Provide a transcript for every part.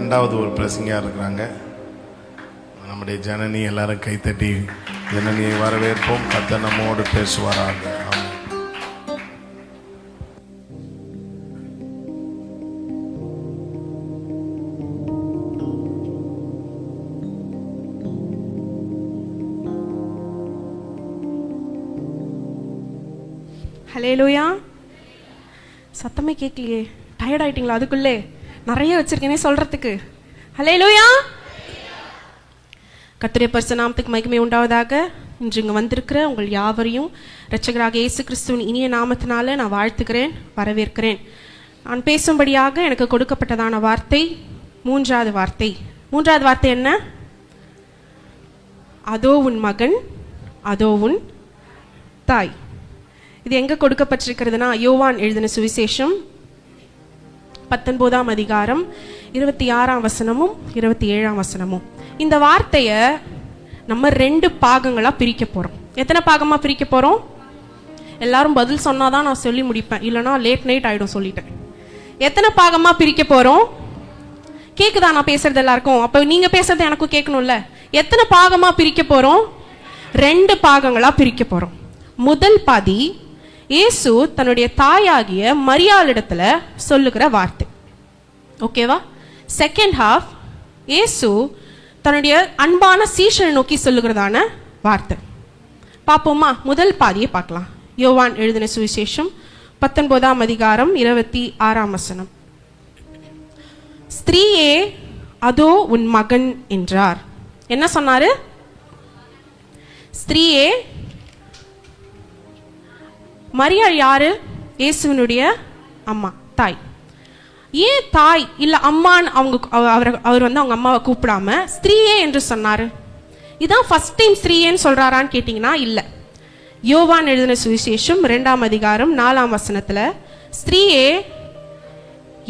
ரெண்டாவது ஒரு பிரசங்கியா இருக்கிறாங்க. நம்முடைய ஜனனி. எல்லாரும் கைத்தட்டி ஜனனியை வரவேற்போம். கர்த்தர் நம்மோடு பேசுவாராக. ஹல்லேலூயா. சத்தமே கேட்கலையே, டயர்ட் ஆயிட்டீங்களா? அதுக்குள்ளே நிறைய வச்சிருக்கேனே சொல்றதுக்கு. ஹல்லேலூயா. கர்த்தருடைய பரிசுத்த நாமத்துக்கு மகிமை உண்டாவதாக. இன்று இங்கே வந்திருக்கிற உங்கள் யாவரையும் இரட்சகராக இயேசு கிறிஸ்துவின் இனிய நாமத்தினால நான் வாழ்த்துக்கிறேன், வரவேற்கிறேன். நான் பேசும்படியாக எனக்கு கொடுக்கப்பட்டதான வார்த்தை மூன்றாவது வார்த்தை. மூன்றாவது வார்த்தை என்ன? அதோ உன் மகன், அதோ உன் தாய். இது எங்க கொடுக்கப்பட்டிருக்கிறதுனா, யோவான் எழுதின சுவிசேஷம் 19ஆம் அதிகாரம் 26ஆம் வசனமும் 27ஆம் வசனமும். இந்த வார்த்தையை நம்ம 2 பாகங்களா பிரிக்க போறோம். எத்தனை பாகமா பிரிக்க போறோம்? எல்லாரும் பதில் சொன்னாதான் நான் சொல்லி முடிப்பேன், இல்லைனா லேட் நைட் ஆயிடும் சொல்லிட்டேன். எத்தனை பாகமா பிரிக்க போறோம்? கேக்குதா நான் பேசுறது எல்லாருக்கும்? அப்ப நீங்க பேசுறது எனக்கும் கேட்கணும்ல. எத்தனை பாகமா பிரிக்க போறோம்? 2 பாகங்களா பிரிக்க போறோம். முதல் பாதி இயேசு தன்னுடைய தாயாகிய மரியாளிடத்துல சொல்லுகிற வார்த்தை, ஓகேவா? செகண்ட் ஹாஃப் இயேசு தன்னுடைய அன்பான சீஷனை நோக்கி சொல்லுகிறதான வார்த்தை. பார்ப்போமா? முதல் பாதியை பார்க்கலாம். யோவான் எழுதின சுவிசேஷம் 19ஆம் அதிகாரம் 26ஆம் வசனம். ஸ்திரீயே, அதோ உன் மகன் என்றார். என்ன சொன்னாரு? ஸ்திரீயே. மரியாள் யாரு? இயேசுவினுடைய அம்மா, தாய். ஏன் தாய் இல்ல அம்மான்னு அவர் வந்து அவங்க அம்மாவை கூப்பிடாம ஸ்திரீயே என்று சொன்னாரு? இதான் ஃபர்ஸ்ட் டைம் ஸ்திரீயேன்னு சொல்றாரான்னு கேட்டீங்கன்னா இல்ல. யோவான் எழுதின சுவிசேஷம் 2ஆம் அதிகாரம் 4ஆம் வசனத்துல ஸ்திரீயே,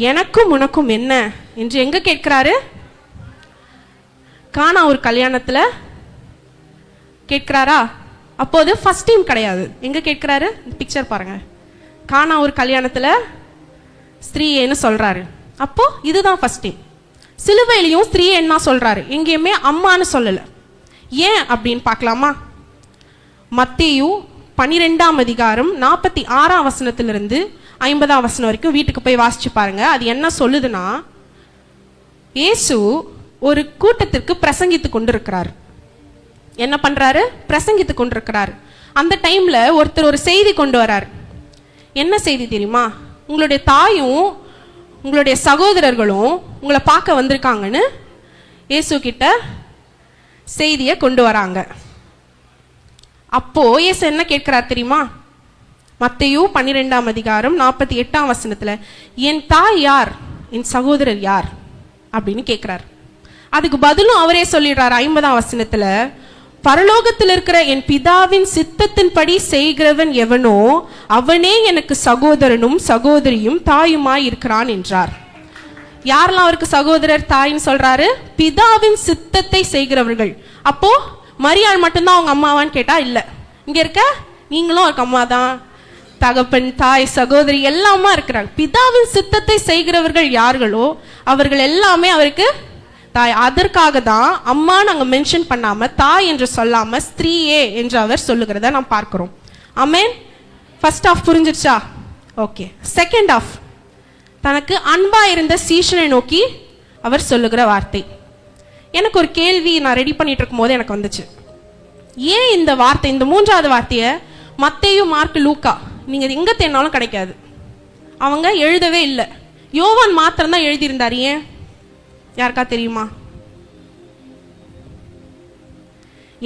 எனக்கும் உனக்கும் என்ன என்று எங்க கேட்கிறாரு? கானா ஒரு கல்யாணத்துல கேட்கிறாரா? அப்போது ஃபர்ஸ்ட் டைம் கிடையாது. எங்க கேட்கிறாரு? பிக்சர் பாருங்க. கானா ஒரு கல்யாணத்துல ஸ்திரீயேன்னு சொல்றாரு. அப்போ இதுதான் ஃபர்ஸ்ட் டைம். சிலுவையிலையும் ஸ்திரீயேன்னு சொல்றாரு, எங்கேயுமே அம்மான்னு சொல்லல. ஏன் அப்படின்னு பார்க்கலாமா? மத்தேயு 12ஆம் அதிகாரம் 46ஆம் வசனத்திலிருந்து 50ஆம் வசனம் வரைக்கும் வீட்டுக்கு போய் வாசிச்சு பாருங்க. அது என்ன சொல்லுதுன்னா, இயேசு ஒரு கூட்டத்திற்கு பிரசங்கித்து கொண்டிருக்கிறார். என்ன பண்றாரு? பிரசங்கித்து கொண்டிருக்கிறார். அந்த டைம்ல ஒருத்தர் ஒரு செய்தி கொண்டு வரார். என்ன செய்தி தெரியுமா? உங்களுடைய தாயும் உங்களுடைய சகோதரர்களும் உங்களை பார்க்க வந்திருக்காங்கன்னு இயேசு கிட்ட செய்தியை கொண்டு வராங்க. அப்போ இயேசு என்ன கேட்கிறார் தெரியுமா? மத்தேயு 12ஆம் அதிகாரம் 48ஆம் வசனத்துல, என் தாய் யார், என் சகோதரர் யார் அப்படின்னு கேட்கிறார். அதுக்கு பதிலும் அவரே சொல்லிடுறார் 50ஆம் வசனத்துல, பரலோகத்தில் இருக்கிற என் பிதாவின் சித்தத்தின்படி செய்கிறவன் எவனோ அவனே எனக்கு சகோதரனும் சகோதரியும் தாயுமாய் இருக்கிறான் என்றார். யாரெல்லாம் அவருக்கு சகோதரர் தாயின்னு சொல்றாரு? பிதாவின் சித்தத்தை செய்கிறவர்கள். அப்போ மரியாள் மட்டும்தான் அவங்க அம்மாவான்னு கேட்டா இல்ல. இங்க இருக்க நீங்களும் அவருக்கு அம்மா தான். தகப்பன், தாய், சகோதரி எல்லாமா இருக்கிறாங்க. பிதாவின் சித்தத்தை செய்கிறவர்கள் யார்களோ அவர்கள் எல்லாமே அவருக்கு தாய். அதற்காக தான் அம்மா நாங்க மென்ஷன் பண்ணாம தாய் என்று சொல்லாம ஸ்திரீயே என்று அவர் சொல்லுகிறத நாம் பார்க்கிறோம். ஆமென். ஃபர்ஸ்ட் ஆஃப் புரிஞ்சிருச்சா? ஓகே. செகண்ட் ஆஃப் தனக்கு அன்பா இருந்த சீஷனை நோக்கி அவர் சொல்லுகிற வார்த்தை. எனக்கு ஒரு கேள்வி நான் ரெடி பண்ணிட்டு இருக்கும் போது எனக்கு வந்துச்சு. ஏன் இந்த வார்த்தை, இந்த மூன்றாவது வார்த்தையை மத்தேயு, மார்க், லூக்கா நீங்க எங்க தேடினாலும் கிடைக்காது. அவங்க எழுதவே இல்லை. யோவான் மாத்திரம் தான் எழுதியிருந்தார். ஏன்? யாருக்கா தெரியுமா?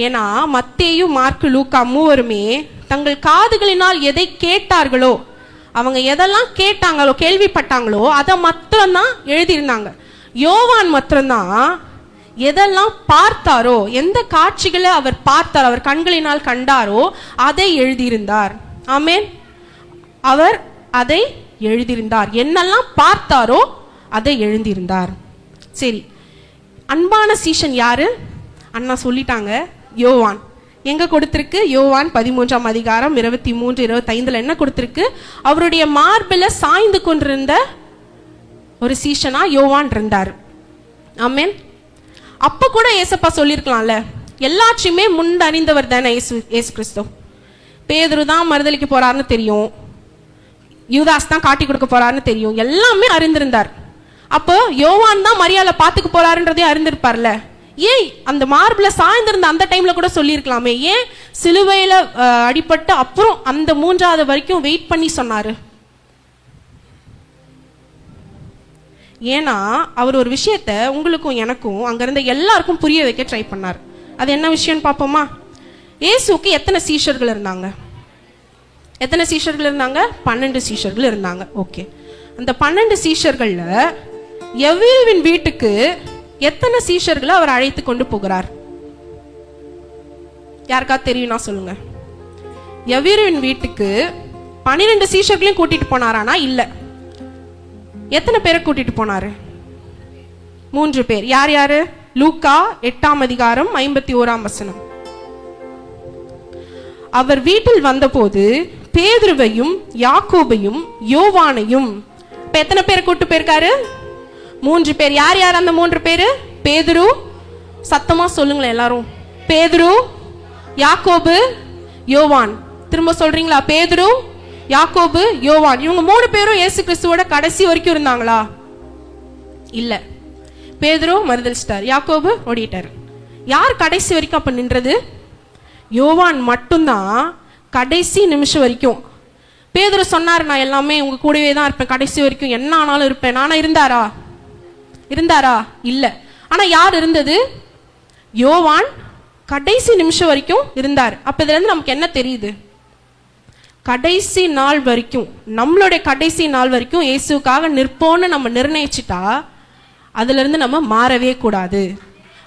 ஏன்னா மத்தேயு, மார்க், லூக்கா மூவருமே தங்கள் காதுகளினால் எதை கேட்டார்களோ, அவங்க எதெல்லாம் கேட்டாங்களோ, கேள்விப்பட்டாங்களோ அதை மாத்திரம்தான் எழுதியிருந்தாங்க. யோவான் மாத்திரம்தான் எதெல்லாம் பார்த்தாரோ, எந்த காட்சிகளை அவர் பார்த்தாரோ, அவர் கண்களினால் கண்டாரோ அதை எழுதியிருந்தார். ஆமென். அவர் அதை எழுதியிருந்தார். என்னெல்லாம் பார்த்தாரோ அதை எழுதியிருந்தார். சரி, அன்பான சீஷன் யாரு? அண்ணா சொல்லிட்டாங்க, யோவான். எங்க கொடுத்திருக்கு? யோவான் 13ஆம் அதிகாரம் 23, 25 என்ன கொடுத்திருக்கு? அவருடைய மார்பில சாய்ந்து கொண்டிருந்த ஒரு சீஷனா யோவான் இருந்தார். ஆமென். அப்ப கூட ஏசப்பா சொல்லியிருக்கலாம்ல, எல்லாத்தையுமே முன்னறிந்தவர் தானே ஏசு கிறிஸ்து. பேதுரு தான் மறுதலிக்க போறாருன்னு தெரியும், யூதாஸ் தான் காட்டி கொடுக்க போறாருன்னு தெரியும், எல்லாமே அறிந்திருந்தார். அப்போ யோவான் தான் மரியாதை பார்த்துக்க போறாருன்றதே அறிந்திருப்பார்ல. ஏன் அந்த மார்பிள சாய்ந்திருந்த அந்த டைம்ல கூட சொல்லியிருக்கலாமே? ஏன் சிலுவையில அடிபட்டு அப்புறம் அந்த 3வது வரைக்கும் வெயிட் பண்ணி சொன்னாரு? ஏன்னா அவர் ஒரு விஷயத்த உங்களுக்கும் எனக்கும் அங்க இருந்த எல்லாருக்கும் புரிய வைக்க ட்ரை பண்ணார். அது என்ன விஷயம்னு பார்ப்போமா? இயேசுக்கு எத்தனை சீஷர்கள் இருந்தாங்க? எத்தனை சீஷர்கள் இருந்தாங்க? 12 சீஷர்கள் இருந்தாங்க. ஓகே, அந்த 12 சீஷர்கள்ல எவ்வீருவின் வீட்டுக்கு எத்தனை சீஷர்களை அவர் அழைத்து கொண்டு போகிறார்? யாருக்காவது தெரியும்னா சொல்லுங்க. எவ்வீருவின் வீட்டுக்கு 12 சீஷர்களையும் கூட்டிட்டு போனாரானா? இல்ல. எத்தனை பேரை கூட்டிட்டு போனாரு? 3 பேர். யார் யாரு? லூக்கா 8ஆம் அதிகாரம் 51ஆம் வசனம். அவர் வீட்டில் வந்தபோது பேதுருவையும் யாக்கோபையும் யோவானையும். இப்ப எத்தனை பேரை கூட்டு போயிருக்காரு? 3 பேர். யார் யார் அந்த 3 பேரு? பேதுரு, சத்தமா சொல்லுங்களேன் எல்லாரும். பேதுரு, யாக்கோபு, யோவான். திரும்ப சொல்றீங்களா? பேதுரு, யாக்கோபு, யோவான். இவங்க 3 பேரும் இயேசு கிறிஸ்துவோட கடைசி வரைக்கும் இருந்தாங்களா? இல்ல. பேதுரு மறுதலிச்சிட்டார், யாக்கோபு ஓடிட்டார். யார் கடைசி வரைக்கும் அப்ப நின்றது? யோவான் மட்டும்தான் கடைசி நிமிஷம் வரைக்கும். பேதுரு சொன்னார், நான் எல்லாமே உங்க கூடவே தான் இருப்பேன் கடைசி வரைக்கும், என்ன ஆனாலும் இருப்பேன். ஆனா இருந்தாரா? இல்ல. ஆனா யார் இருந்தது? யோவான் கடைசி நிமிஷம் வரைக்கும் இருந்தார். அப்ப இதுல இருந்து நமக்கு என்ன தெரியுது? கடைசி நாள் வரைக்கும், நம்மளுடைய கடைசி நாள் வரைக்கும் இயேசுக்காக நிற்போன்னு நம்ம நிர்ணயிச்சுட்டா அதுல இருந்து நம்ம மாறவே கூடாது.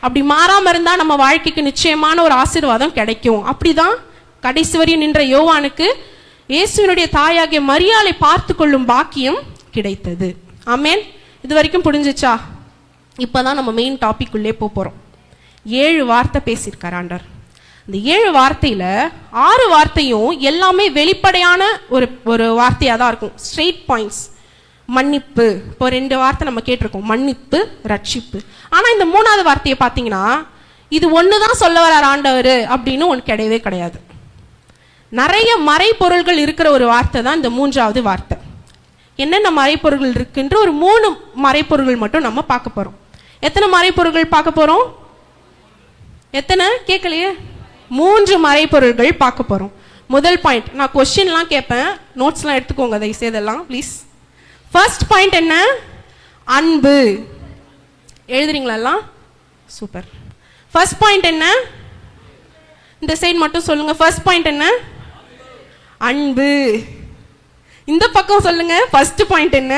அப்படி மாறாம இருந்தா நம்ம வாழ்க்கைக்கு நிச்சயமான ஒரு ஆசீர்வாதம் கிடைக்கும். அப்படிதான் கடைசி வரையும் நின்ற யோவானுக்கு இயேசுவினுடைய தாயாகிய மரியாளை பார்த்து கொள்ளும் பாக்கியம் கிடைத்தது. ஆமென். இது வரைக்கும் புரிஞ்சுச்சா? இப்பதான் நம்ம மெயின் டாபிக் உள்ளே போறோம். 7 வார்த்தை பேசியிருக்கார் ஆண்டவர். இந்த 7 வார்த்தையில 6 வார்த்தையும் எல்லாமே வெளிப்படையான ஒரு வார்த்தையா தான் இருக்கும். Straight points. மன்னிப்பு, இப்போ 2 வார்த்தை நம்ம கேட்டிருக்கோம், மன்னிப்பு, ரட்சிப்பு. ஆனா இந்த 3வது வார்த்தையை பார்த்தீங்கன்னா இது ஒண்ணுதான் சொல்ல வரார் ஆண்டவர் அப்படின்னு ஒன்று கிடையவே கிடையாது. நிறைய மறைப்பொருள்கள் இருக்கிற ஒரு வார்த்தை தான் இந்த 3வது வார்த்தை. என்னென்ன மறைப்பொருள்கள் இருக்குன்ற ஒரு 3 மறைப்பொருள்கள் மட்டும் நம்ம பார்க்க போறோம். எத்தனை மறைப்பொருள்கள் பார்க்க போறோம்? எத்தனை கேட்கலையே? 3 மறைப்பொருள்கள் பார்க்க போறோம். முதல் பாயிண்ட், நான் கொஸ்டின்லாம் கேட்பேன், நோட்ஸ்லாம் எடுத்துக்கோங்க தயவு செய்தெல்லாம் ப்ளீஸ். ஃபர்ஸ்ட் பாயிண்ட் என்ன? அன்பு. எழுதுறீங்களா? சூப்பர். ஃபர்ஸ்ட் பாயிண்ட் என்ன? இந்த சைடு மட்டும் சொல்லுங்க. ஃபர்ஸ்ட் பாயிண்ட் என்ன? அன்பு. இந்த பக்கம் சொல்லுங்க. ஃபர்ஸ்ட் பாயிண்ட் என்ன?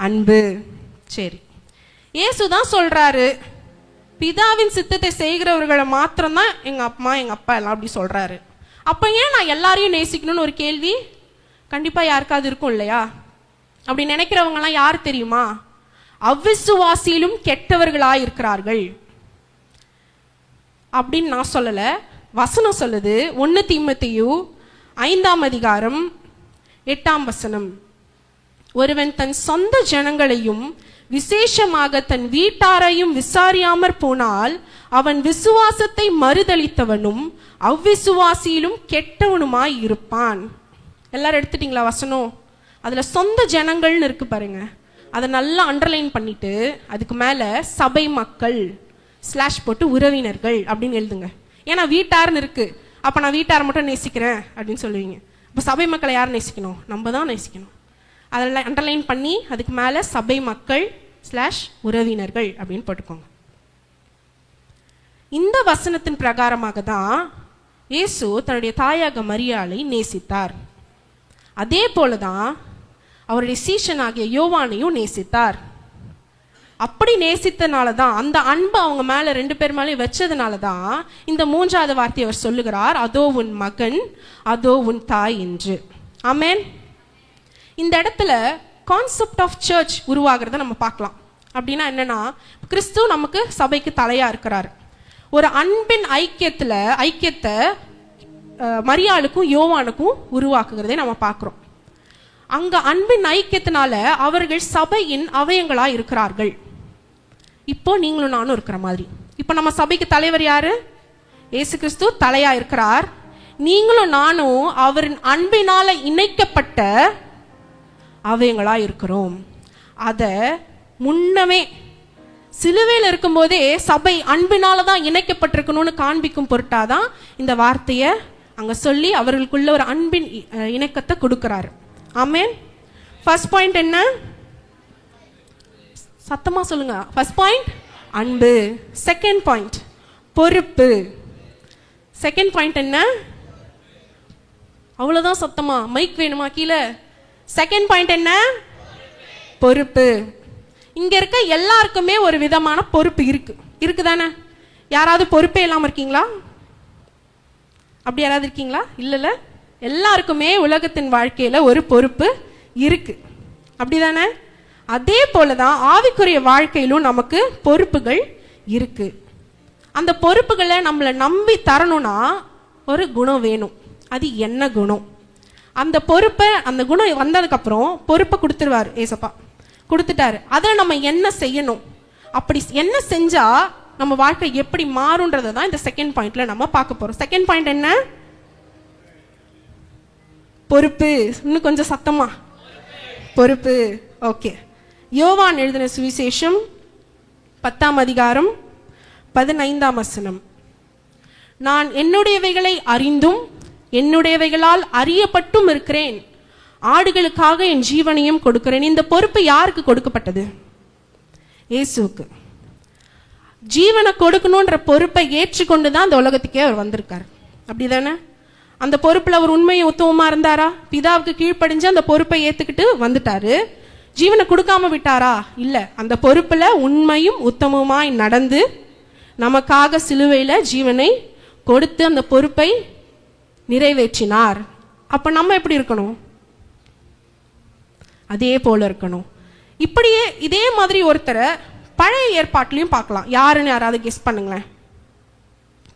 அன்பு. சரி, இயேசு தான் சொல்றாரு, பிதாவின் சித்தத்தை செய்கிறவர்களை மாத்திரம்தான் எங்க அம்மா எங்க அப்பா எல்லாம் அப்படி சொல்றாரு. அப்ப ஏன் நான் எல்லாரையும் நேசிக்கணும்னு ஒரு கேள்வி கண்டிப்பா யாருக்காவது இருக்கும் இல்லையா? அப்படி நினைக்கிறவங்க எல்லாம் யார் தெரியுமா? அவ்விசுவாசியிலும் கெட்டவர்களாய் இருக்கிறார்கள் அப்படின்னு நான் சொல்லல, வசனம் சொல்லுது. 1 தீமோத்தேயு 5ஆம் அதிகாரம் 8ஆம் வசனம். ஒருவன் தன் சொந்த ஜனங்களையும் விசேஷமாக தன் வீட்டாரையும் விசாரியாமற் போனால் அவன் விசுவாசத்தை மறுதலித்தவனும் அவ்விசுவாசியிலும் கெட்டவனுமாய் இருப்பான். எல்லாரும் எடுத்துட்டீங்களா வசனம்? அதுல சொந்த ஜனங்கள்னு இருக்கு பாருங்க, அதை நல்லா அண்டர்லைன் பண்ணிட்டு அதுக்கு மேல சபை மக்கள் ஸ்லாஷ் போட்டு உறவினர்கள் அப்படின்னு எழுதுங்க. ஏன்னா வீட்டார்னு இருக்கு, அப்ப நான் வீட்டாரை மட்டும் நேசிக்கிறேன் அப்படின்னு சொல்லுவீங்க. அப்ப சபை மக்களை யார் நேசிக்கணும்? நம்ம தான் நேசிக்கணும். அதெல்லாம் அண்டர்லைன் பண்ணி அதுக்கு மேல சபை மக்கள் ஸ்லாஷ் உறவினர்கள் அப்படின்னு போட்டுக்கோங்க. இந்த வசனத்தின் பிரகாரமாக தான் இயேசு தன்னுடைய தாயாக மரியாளை நேசித்தார். அதே போலதான் அவருடைய சீஷனாகிய யோவானையும் நேசித்தார். அப்படி நேசித்தனால தான், அந்த அன்பு அவங்க மேல 2 பேர் மேலே வச்சதுனால தான் இந்த 3வது வார்த்தை அவர் சொல்லுகிறார், அதோ உன் மகன், அதோ உன் தாய் என்று. ஆமென். இந்த இடத்துல கான்செப்ட் ஆஃப் சர்ச் உருவாகிறத நம்ம பார்க்கலாம். அப்படின்னா என்னன்னா, கிறிஸ்து நமக்கு சபைக்கு தலையா இருக்கிறார். ஒரு அன்பின் ஐக்கியத்தை மரியாளுக்கும் யோவானுக்கும் உருவாக்குகிறதை நம்ம பார்க்கிறோம். அங்க அன்பின் ஐக்கியத்தினால அவர்கள் சபையின் அவயங்களா இருக்கிறார்கள். இப்போ நீங்களும் நானும் இருக்கிற மாதிரி. இப்போ நம்ம சபைக்கு தலைவர் யாரு? இயேசு கிறிஸ்து தலையா இருக்கிறார். நீங்களும் நானும் அவரின் அன்பினால இணைக்கப்பட்ட அவயங்களா இருக்கிறோம். அத முன்னமே சிலுவையில் இருக்கும்போதே சபை அன்பினால தான் இணைக்கப்பட்டிருக்கணும்னு காண்பிக்கும் பொருட்டாதான் இந்த வார்த்தையை அங்க சொல்லி அவர்களுக்குள்ள ஒரு அன்பின் இணக்கத்தை கொடுக்கிறாரு. ஆமென். ஃபர்ஸ்ட் பாயிண்ட் என்ன? சத்தமா சொல்லுங்க. ஃபர்ஸ்ட் பாயிண்ட் அன்பு. செகண்ட் பாயிண்ட் பொறுப்பு. செகண்ட் பாயிண்ட் என்ன? அவ்வளவுதான். சத்தமா மைக் வேணுமா கீழே? செகண்ட் பாயிண்ட் என்ன? பொறுப்பு. இங்க இருக்க எல்லாருக்குமே ஒரு விதமான பொறுப்பு இருக்குதானே? யாராவது பொறுப்பே இல்லாம இருக்கீங்களா? அப்படி யாராவது இருக்கீங்களா? இல்ல. எல்லாருக்குமே உலகத்தின் வாழ்க்கையில ஒரு பொறுப்பு இருக்கு. அப்படிதானே? அதே போலதான் ஆவிக்குரிய வாழ்க்கையிலும் நமக்கு பொறுப்புகள் இருக்கு. அந்த பொறுப்புகளை நம்மளை நம்பி தரணும்னா ஒரு குணம் வேணும். அது என்ன குணம்? அந்த பொறுப்பை, அந்த குணம் வந்ததுக்கு அப்புறம் பொறுப்பை கொடுத்துருவாரு ஏசப்பா. கொடுத்துட்டாரு. அதில் நம்ம என்ன செய்யணும், அப்படி என்ன செஞ்சா நம்ம வாழ்க்கை எப்படி மாறும்ன்றதை தான் இந்த செகண்ட் பாயிண்ட்ல நம்ம பார்க்க போறோம். செகண்ட் பாயிண்ட் என்ன? பொறுப்பு. இன்னும் கொஞ்சம் சத்தமா, பொறுப்பு. ஓகே. யோவான் எழுதின சுவிசேஷம் 10ஆம் அதிகாரம் 15ஆம் வசனம். நான் என்னுடையவைகளை அறிந்தும் என்னுடையவைகளால் அறியப்பட்டும் இருக்கிறேன், ஆடுகளுக்காக என் ஜீவனையும் கொடுக்கிறேன். இந்த பொறுப்பு யாருக்கு கொடுக்கப்பட்டது? இயேசுவுக்கு. ஜீவனை கொடுக்கணுன்ற பொறுப்பை ஏற்றுக்கொண்டு தான் அந்த உலகத்துக்கே அவர் வந்திருக்கார். அப்படிதானே? அந்த பொறுப்புல அவர் உண்மையும் உத்தமமா இருந்தாரா? பிதாவுக்கு கீழ்ப்படிஞ்சு அந்த பொறுப்பை ஏத்துக்கிட்டு வந்துட்டாரு. ஜீவனை கொடுக்காம விட்டாரா? இல்ல. அந்த பொறுப்புல உண்மையும் உத்தமமாய் நடந்து நமக்காக சிலுவையில ஜீவனை கொடுத்து அந்த பொறுப்பை நிறைவேற்றினார். அப்ப நம்ம எப்படி இருக்கணும்? அதே போல இருக்கணும். இப்படியே இதே மாதிரி ஒருத்தரை பழைய ஏற்பாட்டிலையும் பார்க்கலாம். யாருன்னு யாராவது கெஸ் பண்ணுங்களேன்.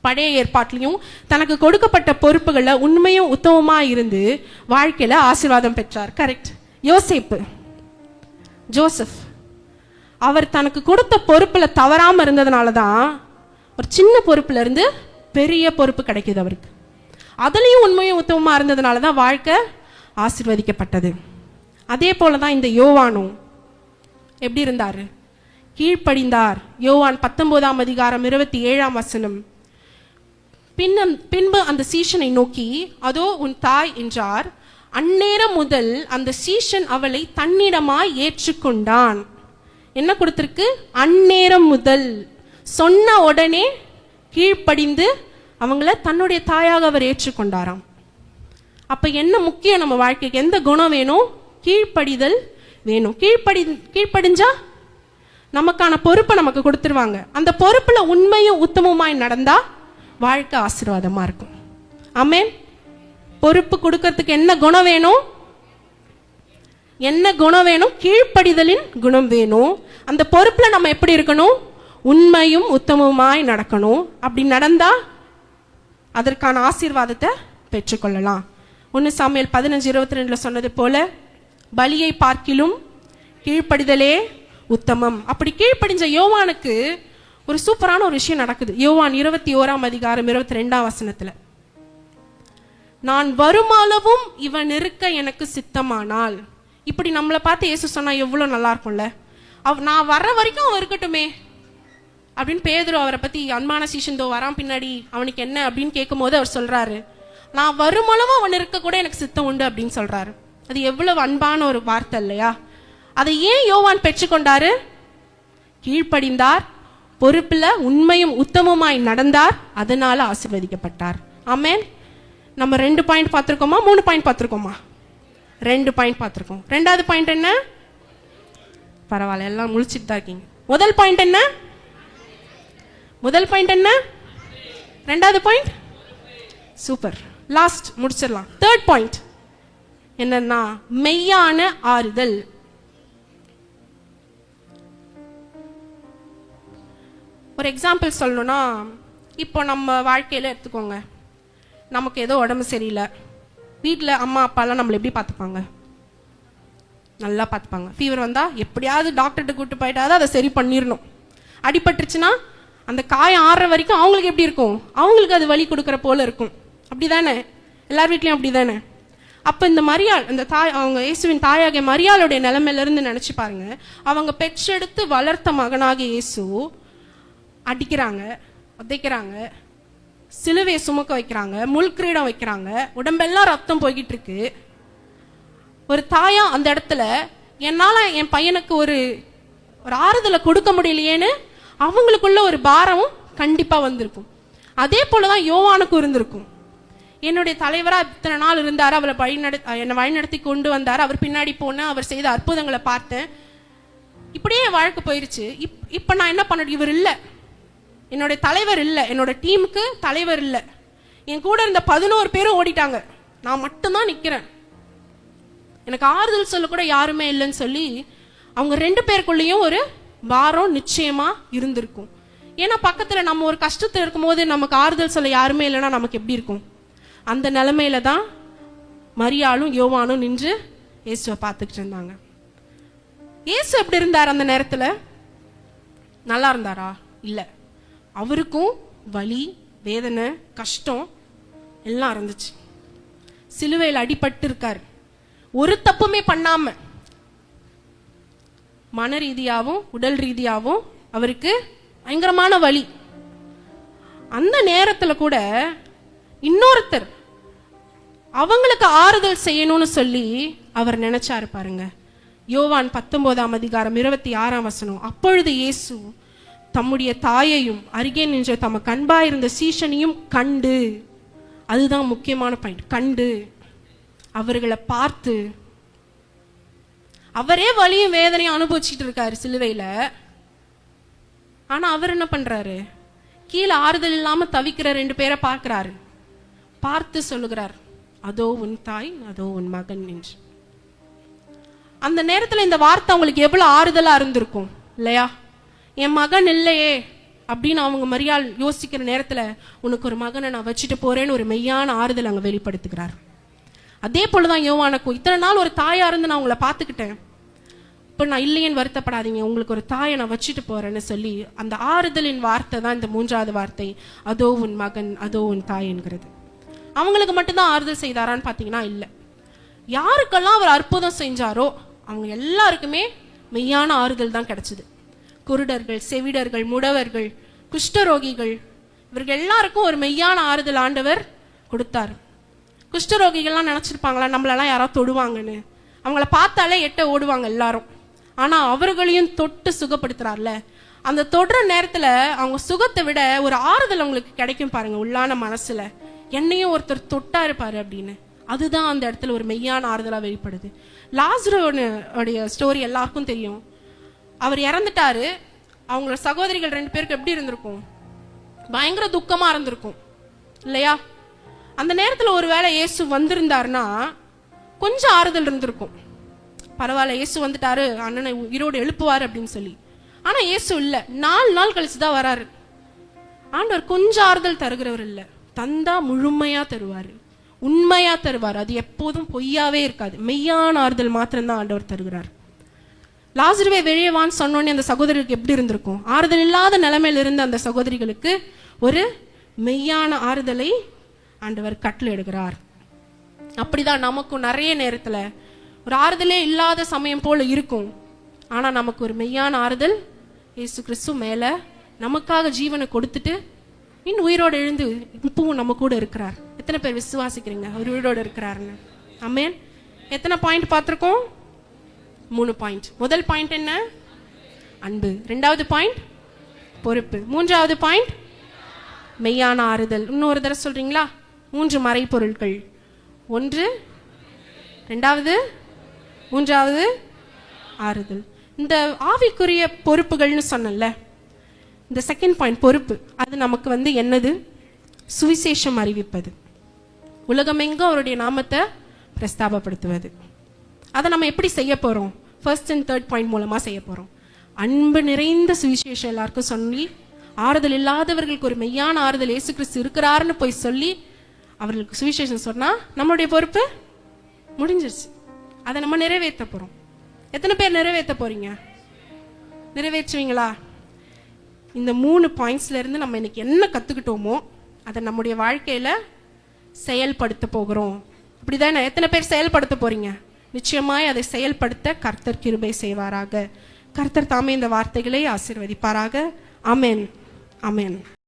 பழைய ஏற்பாட்டிலையும் தனக்கு கொடுக்கப்பட்ட பொறுப்புகளை உண்மையும் உத்தமமா இருந்து வாழ்க்கையில ஆசீர்வாதம் பெற்றார். கரெக்ட். ஜோசப் அவர் தனக்கு கொடுத்த பொறுப்புல தவறாம இருந்ததுனாலதான் ஒரு சின்ன பொறுப்புல இருந்து பெரிய பொறுப்பு கிடைக்குது அவருக்கு. அதுலயும் உண்மையும் உத்தமமா இருந்ததுனாலதான் வாழ்க்கை ஆசீர்வதிக்கப்பட்டது. அதே போலதான் இந்த யோவானும் எப்படி இருந்தாரு? கீழ்ப்படிந்தார். யோவான் 19ஆம் அதிகாரம் 27ஆம் வசனம். பின்பு அந்த சீஷனை நோக்கி, அதோ உன் தாய் என்றார். அந்நேரம் முதல் அந்த சீஷன் அவளை தன்னிடமாய் ஏற்றுக்கொண்டான். என்ன கொடுத்திருக்கு? அந்நேரம் முதல். சொன்ன உடனே கீழ்ப்படிந்து அவங்கள தன்னுடைய தாயாக அவர் ஏற்றுக்கொண்டாராம். அப்ப என்ன முக்கியம் நம்ம வாழ்க்கைக்கு? எந்த குணம் வேணும்? கீழ்ப்படிதல் வேணும். கீழ்ப்படிஞ்சா நமக்கான பொறுப்பை நமக்கு கொடுத்துருவாங்க. அந்த பொறுப்புல உண்மையும் உத்தமமாய் நடந்தா வாழ்க்கை ஆசீர்வாதமா இருக்கும். ஆமென். பொறுப்பு கொடுக்கறதுக்கு என்ன குணம் வேணும்? என்ன குணம் வேணும்? கீழ்ப்படிதலின் குணம் வேணும். அந்த பொறுப்புல நம்ம எப்படி இருக்கணும்? உண்மையும் உத்தமமாய் நடக்கணும். அப்படி நடந்தா அதற்கான ஆசீர்வாதத்தை பெற்றுக்கொள்ளலாம். 1 சாமுவேல் 15:22 சொன்னது போல, பலியை பார்க்கிலும் கீழ்ப்படிதலே உத்தமம். அப்படி கீழ்ப்படிஞ்ச யோவானுக்கு ஒரு சூப்பரான ஒரு விஷயம் நடக்குது. யோவான் 21ஆம் அதிகாரம் 22ஆம் வசனத்துல, நான் வருமானவும் இவன் இருக்க எனக்கு சித்தமானால். இப்படி நம்மளை பார்த்து இயேசு சொன்னா எவ்வளவு நல்லா இருக்கும்ல. நான் வர்ற வரைக்கும் அவன் இருக்கட்டுமே அப்படின்னு பேதுரு அவரை பத்தி, அன்பான சீஷன் தோ வரான் பின்னாடி, அவனுக்கு என்ன அப்படின்னு கேட்கும் போது அவர் சொல்றாரு, நான் வருமானவும் அவன் இருக்க கூட எனக்கு சித்தம் உண்டு அப்படின்னு சொல்றாரு. அது எவ்வளவு அன்பான ஒரு வார்த்தை இல்லையா? அதை ஏன் யோவான் பெற்றுக்கொண்டாரு? கீழ்ப்படிந்தார், பொறுப்புல உண்மையும் உத்தமமாய் நடந்தார், அதனால ஆசீர்வதிக்கப்பட்டார். ஆமென். நம்ம 2 பாயிண்ட் பார்த்திருக்கோமா? 3 பாயிண்ட் பார்த்திருக்கோமா? 2 பாயிண்ட் பார்த்திருக்கோம். 2வது பாயிண்ட் என்ன? பரவாயில்ல, எல்லாம் முழிச்சிட்டு தான் இருக்கீங்க. முதல் பாயிண்ட் என்ன? 2வது பாயிண்ட் சூப்பர். லாஸ்ட் முடிச்சிடலாம். 3rd பாயிண்ட் என்னன்னா மெய்யான ஆறுதல். ஒரு எக்ஸாம்பிள் சொல்லணும்னா, இப்போ நம்ம வாழ்க்கையில எடுத்துக்கோங்க, நமக்கு ஏதோ உடம்பு சரியில்லை. வீட்டில் அம்மா அப்பாலாம் நம்மளை எப்படி பார்த்துப்பாங்க? நல்லா பார்த்துப்பாங்க. ஃபீவர் வந்தால் எப்படியாவது டாக்டர்கிட்ட கூப்பிட்டு போயிட்டாவது அதை சரி பண்ணிடணும். அடிபட்டுருச்சுன்னா அந்த காயம் ஆறுற வரைக்கும் அவங்களுக்கு எப்படி இருக்கும்? அவங்களுக்கு அது வலி கொடுக்குற போல இருக்கும். அப்படிதானே? எல்லார் வீட்லயும் அப்படிதானே? அப்ப இந்த மரியாள், இந்த தாய், அவங்க இயேசுவின் தாயாகிய மரியாளுடைய நிலைமையில இருந்து நினைச்சு பாருங்க. அவங்க பெற்றெடுத்து வளர்த்த மகனாகிய இயேசு அடிக்கிறாங்க, உதைக்கிறாங்க, சிலுவையை சுமக்க வைக்கிறாங்க, முள்கிரீடம் வைக்கிறாங்க, உடம்பெல்லாம் ரத்தம் போய்கிட்டு இருக்கு. ஒரு தாயா அந்த இடத்துல என்னால என் பையனுக்கு ஒரு ஆறுதலை கொடுக்க முடியலையேன்னு அவங்களுக்குள்ள ஒரு பாரமும் கண்டிப்பா வந்திருக்கும். அதே போலதான் யோவானுக்கும் இருந்திருக்கும். என்னுடைய தலைவரா இத்தனை நாள் இருந்தாரு, அவளை என்னை வழிநடத்தி கொண்டு வந்தாரு, அவர் பின்னாடி போனேன், அவர் செய்த அற்புதங்களை பார்த்தேன், இப்படியே என் வாழ்க்கை போயிருச்சு. இப்ப நான் என்ன பண்ண? இவர் இல்லை, என்னுடைய தலைவர் இல்லை, என்னோட டீமுக்கு தலைவர் இல்லை, என் கூட இருந்த 11 பேரும் ஓடிட்டாங்க, நான் மட்டும்தான் நிக்கிறேன், எனக்கு ஆறுதல் சொல்ல கூட யாருமே இல்லைன்னு சொல்லி அவங்க 2 பேருக்குள்ளேயும் ஒரு பாரம் நிச்சயமா இருந்திருக்கும். ஏன்னா பக்கத்துல நம்ம ஒரு கஷ்டத்துல இருக்கும் போது நமக்கு ஆறுதல் சொல்ல யாருமே இல்லைன்னா நமக்கு எப்படி இருக்கும்? அந்த நிலைமையில தான் மரியாளும் யோவானும் நின்று இயேசுவை பார்த்துக்கிட்டு இருந்தாங்க. இயேசு எப்படி இருந்தார் அந்த நேரத்துல? நல்லா இருந்தாரா? இல்ல, அவருக்கும் வலி, வேதனை, கஷ்டம் எல்லாம் இருந்துச்சு. சிலுவையில் அடிபட்டு இருக்காரு, ஒரு தப்புமே பண்ணாம. மன ரீதியாவும் உடல் ரீதியாவும் அவருக்கு பயங்கரமான வலி. அந்த நேரத்துல கூட இன்னொருத்தர் அவங்களுக்கு ஆறுதல் செய்யணும்னு சொல்லி அவர் நினைச்சாரு பாருங்க. யோவான் 19ஆம் அதிகாரம் 26ஆம் வசனம். அப்பொழுது இயேசு தம்முடைய தாயையும் அருகே நின்ற தமக்கு அன்பாயிருந்த சீஷனையும் கண்டு, அதுதான் முக்கியமான பாயிண்ட், கண்டு அவர்களை பார்த்து, அவரே வலியும் வேதனையும் அனுபவிச்சுட்டு இருக்காரு சிலுவையில. ஆனா அவர் என்ன பண்றாரு? கீழே ஆறுதல் இல்லாம தவிக்கிற 2 பேரை பார்க்கிறாரு, பார்த்து சொல்லுகிறார், அதோ உன் தாய், அதோ உன் மகன் என்று. அந்த நேரத்துல இந்த வார்த்தை அவங்களுக்கு எவ்வளவு ஆறுதலா இருந்திருக்கும் இல்லையா? என் மகன் இல்லையே அப்படின்னு அவங்க மரியாள் யோசிக்கிற நேரத்துல, உனக்கு ஒரு மகனை நான் வச்சுட்டு போறேன்னு ஒரு மெய்யான ஆறுதல் அங்க வெளிப்படுத்துகிறார். அதே போலதான் யோவானுக்கும், இத்தனை நாள் ஒரு தாயா இருந்து நான் உங்களை பார்த்துக்கிட்டேன், இப்ப நான் இல்லையேன்னு வருத்தப்படாதீங்க, உங்களுக்கு ஒரு தாயை நான் வச்சுட்டு போறேன்னு சொல்லி அந்த ஆறுதலின் வார்த்தை தான் இந்த 3வது வார்த்தை, அதோ உன் மகன், அதோ உன் தாய் என்கிறது. அவங்களுக்கு மட்டும்தான் ஆறுதல் செய்தாரான்னு பாத்தீங்கன்னா இல்ல. யாருக்கெல்லாம் அவர் அற்புதம் செஞ்சாரோ அவங்க எல்லாருக்குமே மெய்யான ஆறுதல் தான் கிடைச்சது. குருடர்கள், செவிடர்கள், முடவர்கள், குஷ்டரோகிகள், இவர்கள் எல்லாருக்கும் ஒரு மெய்யான ஆறுதல் ஆண்டவர் கொடுத்தார். குஷ்டரோகிகள்லாம் நினைச்சிருப்பாங்களா நம்மளெல்லாம் யாராவது தொடுவாங்கன்னு? அவங்கள பார்த்தாலே எட்ட ஓடுவாங்க எல்லாரும். ஆனா அவர்களையும் தொட்டு சுகப்படுத்துறாருல, அந்த தொடுற நேரத்துல அவங்க சுகத்தை விட ஒரு ஆறுதல் அவங்களுக்கு கிடைக்கும் பாருங்க உள்ளான மனசுல. என்னையும் ஒருத்தர் தொட்டாரு பாரு அப்படின்னு, அதுதான் அந்த இடத்துல ஒரு மெய்யான ஆறுதலா வெளிப்படுது. லாசருடைய ஸ்டோரி எல்லாருக்கும் தெரியும். அவர் இறந்துட்டாரு. அவங்களோட சகோதரிகள் 2 பேருக்கு எப்படி இருந்திருக்கும்? பயங்கர துக்கமா இருந்திருக்கும் இல்லையா? அந்த நேரத்துல ஒருவேளை இயேசு வந்திருந்தாருன்னா கொஞ்சம் ஆறுதல் இருந்திருக்கும். பரவாயில்ல, இயேசு வந்துட்டாரு, அண்ணனை உயிரோடு எழுப்புவாரு அப்படின்னு சொல்லி. ஆனா இயேசு இல்ல, 4 நாள் கழிச்சுதான் வராரு. ஆண்டவர் கொஞ்சம் ஆறுதல் தருகிறவர் இல்ல, தந்தா முழுமையா தருவாரு, உண்மையா தருவார். அது எப்போதும் பொய்யாவே இருக்காது, மெய்யான ஆறுதல் மாத்திரம்தான் ஆண்டவர் தருகிறார். லாசருவே வெளியே வான்னு சொன்னோன்னே அந்த சகோதரிகளுக்கு எப்படி இருந்திருக்கும்? ஆறுதல் இல்லாத நிலைமையில இருந்த அந்த சகோதரிகளுக்கு ஒரு மெய்யான ஆறுதலை ஆண்டவர் கட்டளை எடுக்கிறார். அப்படிதான் நமக்கும் நிறைய நேரத்துல ஒரு ஆறுதலே இல்லாத சமயம் போல இருக்கும். ஆனா நமக்கு ஒரு மெய்யான ஆறுதல் இயேசு கிறிஸ்து மேல நமக்காக ஜீவனை கொடுத்துட்டு இன்னும் உயிரோடு எழுந்து இப்பவும் நம்ம கூட இருக்கிறார். எத்தனை பேர் விசுவாசிக்கிறீங்க அவர் உயிரோடு இருக்கிறாருன்னு? ஆமென். எத்தனை பாயிண்ட் பார்த்திருக்கோம்? 3 பாயிண்ட். முதல் பாயிண்ட் என்ன? அன்பு. 2வது பாயிண்ட் பொறுப்பு. 3வது பாயிண்ட் மெய்யான ஆறுதல். இன்னொரு தடவை சொல்றீங்களா? 3 மறைபொருட்கள். 1, 2வது, 3வது ஆறுதல். இந்த ஆவிக்குரிய பொறுப்புகள்னு சொன்னல, இந்த செகண்ட் பாயிண்ட் பொறுப்பு, அது நமக்கு என்னது? சுவிசேஷம் அறிவிப்பது, உலகமெங்கும் அவருடைய நாமத்தை பிரஸ்தாபப்படுத்துவது. அதை நம்ம எப்படி செய்ய போறோம்? 1st and 3rd பாயிண்ட் மூலமா செய்ய போறோம். அன்பு நிறைந்த சுவிசேஷம் எல்லாருக்கும் சொல்லி, ஆறுதல் இல்லாதவர்களுக்கு ஒரு மெய்யான ஆறுதல் இயேசு கிறிஸ்து இருக்கிறாருன்னு போய் சொல்லி அவர்களுக்கு சுவிசேஷம் சொன்னா நம்மளுடைய பொறுப்பு முடிஞ்சிருச்சு. அதை நம்ம நிறைவேற்ற போறோம். எத்தனை பேர் நிறைவேற்ற போறீங்க? நிறைவேற்றுவீங்களா? இந்த 3 பாயிண்ட்ஸ்ல இருந்து நம்ம இன்னைக்கு என்ன கத்துக்கிட்டோமோ அதை நம்முடைய வாழ்க்கையில செயல்படுத்த போகிறோம். அப்படிதானே? எத்தனை பேர் செயல்படுத்த போறீங்க? நிச்சயமாய் அதை செயல்படுத்த கர்த்தர் கிருபை செய்வாராக. கர்த்தர் தாமே இந்த வார்த்தைகளை ஆசீர்வதிப்பாராக. ஆமென், ஆமென்.